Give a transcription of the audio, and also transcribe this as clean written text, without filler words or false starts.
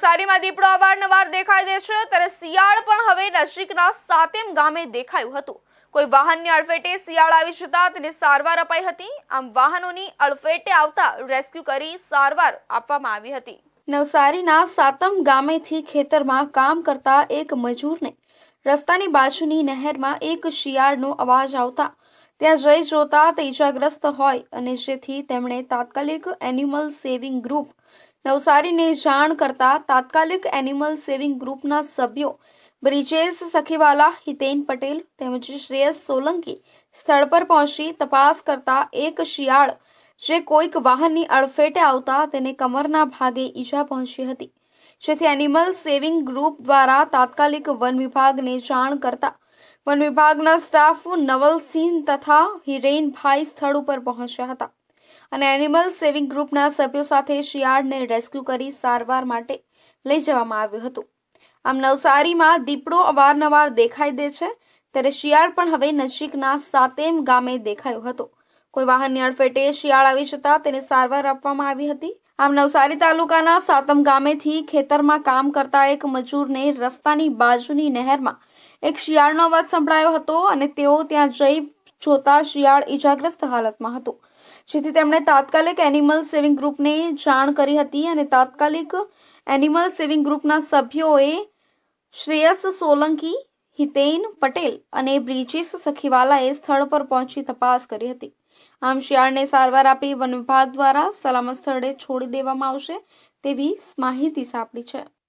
નવસારીમાં દીપડો અવારનવાર દેખાઈ દે છે, ત્યારે શિયાળ પણ હવે નજીકના સાતેમ ગામે દેખાયું હતું। કોઈ વાહનની અડફેટે શિયાળ આવી જતા તેને સારવાર અપાઈ હતી। આમ વાહનોની અડફેટે આવતા રેસ્ક્યુ કરી સારવાર આપવામાં આવી હતી। નવસારીના સાતમ ગામેથી ખેતરમાં કામ કરતા એક મજૂરને રસ્તાની બાજુની નહેરમાં એક શિયાળનો અવાજ આવતા ત્યાં જઈ જોતા તે ઇજાગ્રસ્ત હોય અને જેથી તેમણે તાત્કાલિક એનિમલ સેવિંગ ગ્રુપ નવસારીને જાણ કરતા તાત્કાલિક એનિમલ સેવિંગ ગ્રુપના સભ્યો બ્રિજેશ સખીવાલા, હિતેન પટેલ તેમજ શ્રેયસ સોલંકી સ્થળ પર પહોંચી તપાસ કરતા એક શિયાળ જે કોઈક વાહનની અડફેટે આવતા તેને કમરના ભાગે ઈજા પહોંચી હતી, જેથી એનિમલ સેવિંગ ગ્રુપ દ્વારા તાત્કાલિક વન વિભાગને જાણ કરતા વન વિભાગના સ્ટાફ નવલસિંહ તથા હિરેનભાઈ સ્થળ ઉપર પહોંચ્યા હતા અને એનિમલ સેવિંગ ગ્રુપના સભ્યો સાથે શિયાળને રેસ્ક્યુ કરી સારવાર માટે લઈ જવામાં આવ્યું હતું। આમ નવસારીમાં દીપડો અવારનવાર દેખાઈ દે છે, ત્યારે શિયાળ પણ હવે નજીકના સાતેમ ગામે દેખાયો હતો। કોઈ વાહનની અડફેટે શિયાળ આવી જતા તેને સારવાર આપવામાં આવી હતી। આમ નવસારી તાલુકાના સાતમ ગામેથી ખેતરમાં કામ કરતા એક મજૂરને રસ્તાની બાજુની નહેરમાં એક શિયાળનો અવાજ સંભળાયો હતો અને તેઓ ત્યાં જઈ જોતા શિયાળ ઈજાગ્રસ્ત હાલતમાં હતું, જેથી તેમણે તાત્કાલિક એનિમલ સેવિંગ ગ્રુપને જાણ કરી હતી અને તાત્કાલિક એનિમલ સેવિંગ ગ્રુપના સભ્યોએ શ્રેયસ સોલંકી, હિતેન પટેલ અને બ્રિજેશ સખીવાલાએ સ્થળ પર પહોંચી તપાસ કરી હતી। આમ શિયાળને સારવાર આપી વન વિભાગ દ્વારા સલામત સ્થળે છોડી દેવામાં આવશે તેવી માહિતી સાંપડી છે।